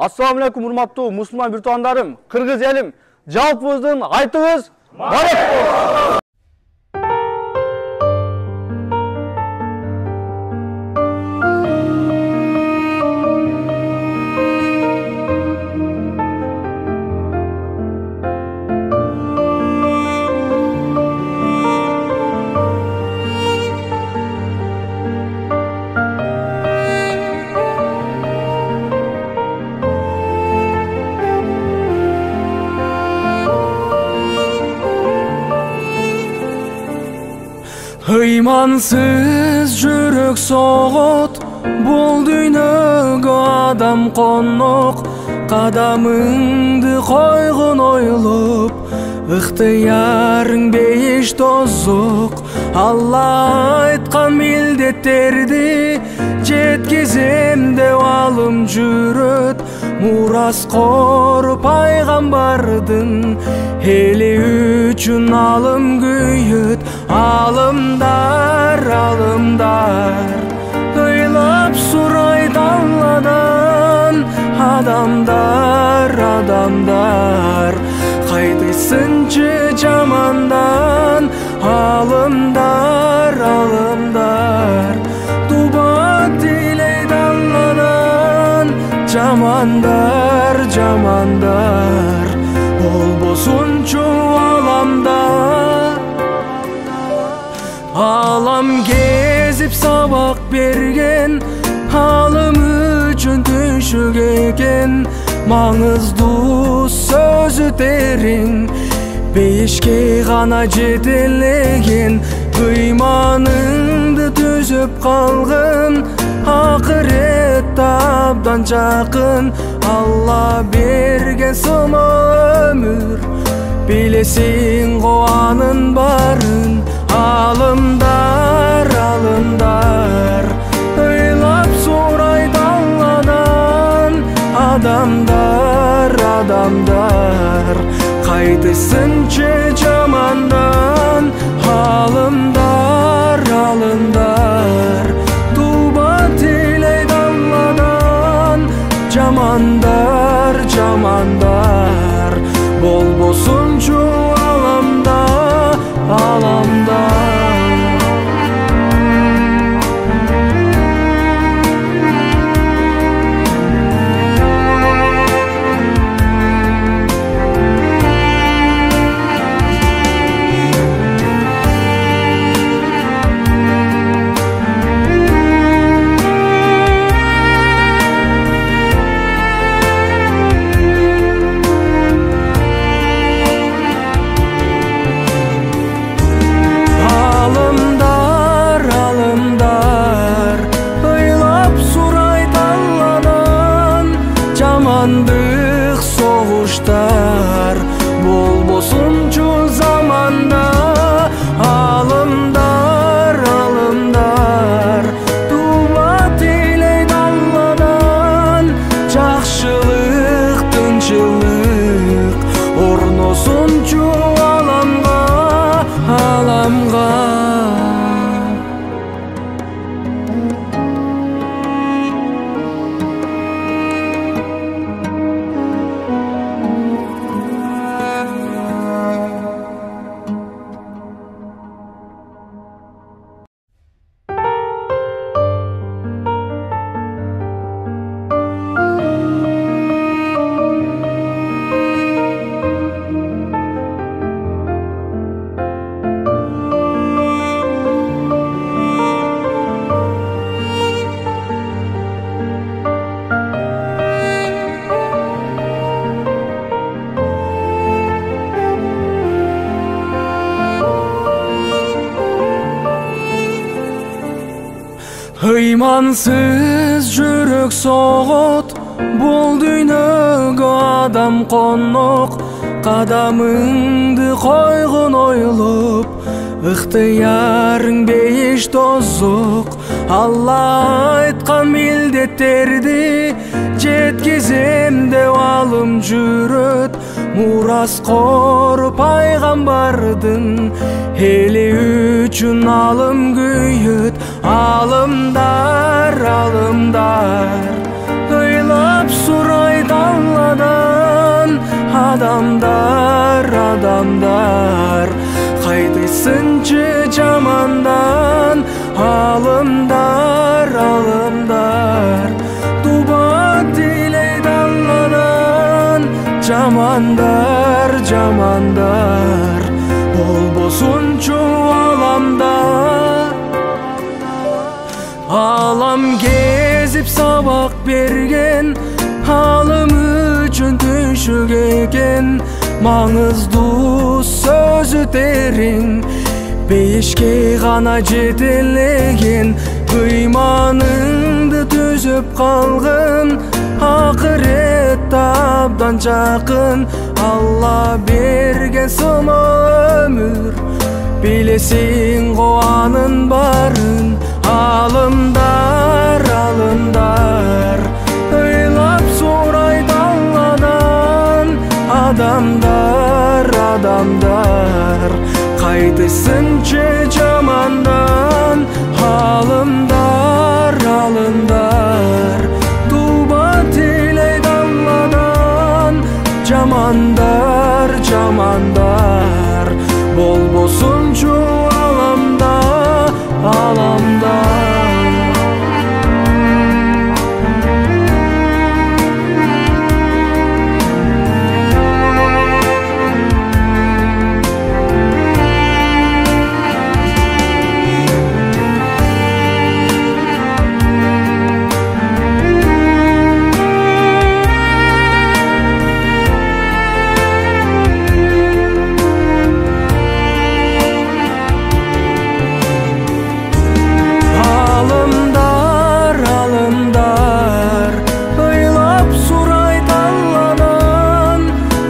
Assalamu alaikum урматтуу мусулман биртуандарым, кыргыз элим, жалпыбыздын айтыбыз барак болсун. Ыймансыз жүрөк согот, бул дүйнөгө адам конок. Кадамыңды койгон ойлоп, ыктыярың бейиш тозок. Алла айткан милдеттерди жеткизем деп алым жүрөт. Мураскор пайгамбардын эли үчүн алым күйөт. Алымдар, алымдар, ыйлап сурайт Алладан. Адамдар, адамдар, кайтыйсынчы жамандан. Алымдар, алымдар, туба тилейт Алладан. Жамандар, жамандар, болбосунчу аламда. Алам кезип сабак берген, алым үчүн түшүк экен. Маңыздуу сөзү терең, бейишке гана жетелеген. Ыйманыңды түзүп калгын, акырет абдан жакын. Алла берген сыноо өмүр, билесиң го анын барын. Алымдар, алымдар, ыйлап сурайт Алладан. Адамдар, адамдар, кайтыйсынчы жамандан. Алымдар, алымдар, туба тилейт Алладан. Жамандар, жамандар, болбосунчу аламда, аламда. Жамандык согуштар болбосунчу заманда. Алымдар, алымдар, туба тилейт Алладан. Жакшылык, тынчылык орносунчу аламга, аламга. Ыймансыз жүрөк согот, бул дүйнөгө адам конок. Кадамыңды койгон ойлоп, ыктыярың бейиш тозок. Алла айткан милдеттерди жеткизем деп алым жүрөт. Мураскор пайгамбардын эли үчүн алым күйөт. Алымдар, алымдар, ыйлап сурайт адамдар, кайтыйсынчы жамандан. Алымдар, алымдар, туба тилейди Алладан. Жамандар, жамандар, болбосунчу аламда. Алам кезип сабак берген, алым үчүн түшүк экен. Маңыздуу сөзү терең, бейишке гана жетелеген. Ыйманыңды түзүп калгын, акырет абдан жакын. Алла берген соноо өмүр, билесиң го анын барын. Алымдар, алымдар, ыйлап сурайт Алладан. Адамдар, адамдар, кайтыйсынчы жамандан. Алымдар, алымдар, туба тилейт Алладан. Жамандар, жамандар, болбосунчу аламда, аламда.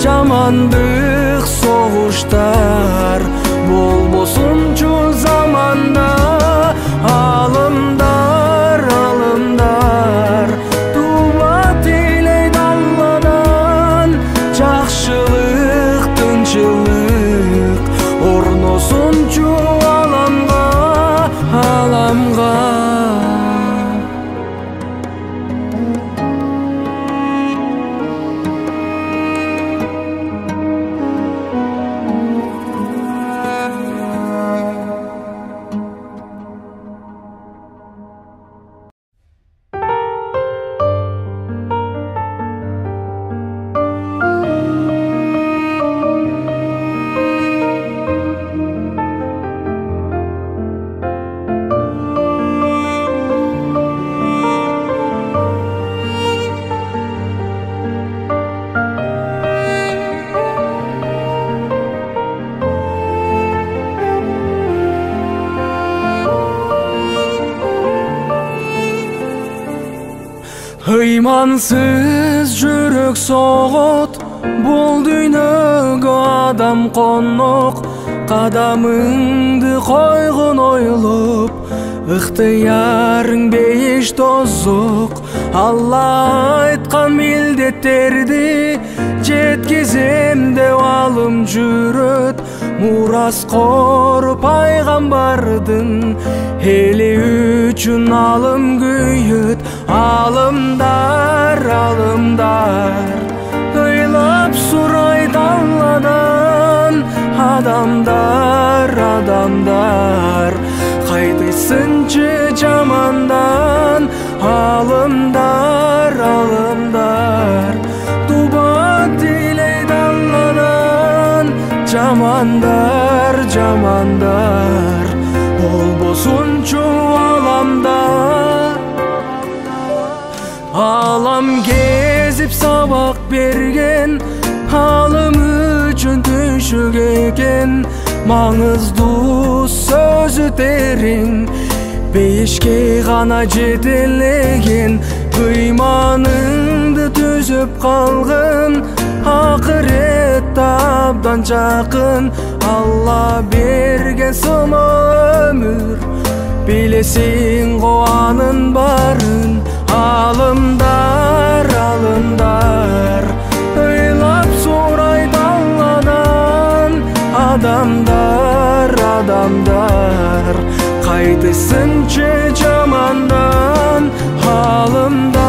Жамандык согуштар болбосунчу заманда. Алымдар, алымдар, туба тилейт Алладан. Жакшылык, тынчылык орносунчу аламга, аламга. Ыймансыз жүрөк согот, бул дүйнөгө адам конок. Кадамыңды койгун ойлоп, ыктыярың бейиш тозок. Алла айткан милдеттерди жеткизем деп алым жүрөт. Мураскор пайгамбардын эли үчүн алым күйөт. Алымдар, алымдар, ыйлап сурайт Алладан. Адамдар, адамдар, кайтыйсынчы жамандан. Алымдар, алымдар, туба тилейт Алладан. Жамандар, жамандар, болбосунчу аламда. Алам кезип сабак берген, алым үчүн түшүк экен. Маңыздуу сөзү терең, бейишке гана жетелеген. Ыйманыңды түзүп калгын, акырет абдан жакын. Алла берген соноо өмүр, билесиң го анын барын. Алымдар, алымдар, ыйлап сурайт Алладан. Адамдар, адамдар, кайтыйсынчы жамандан. Алымдар.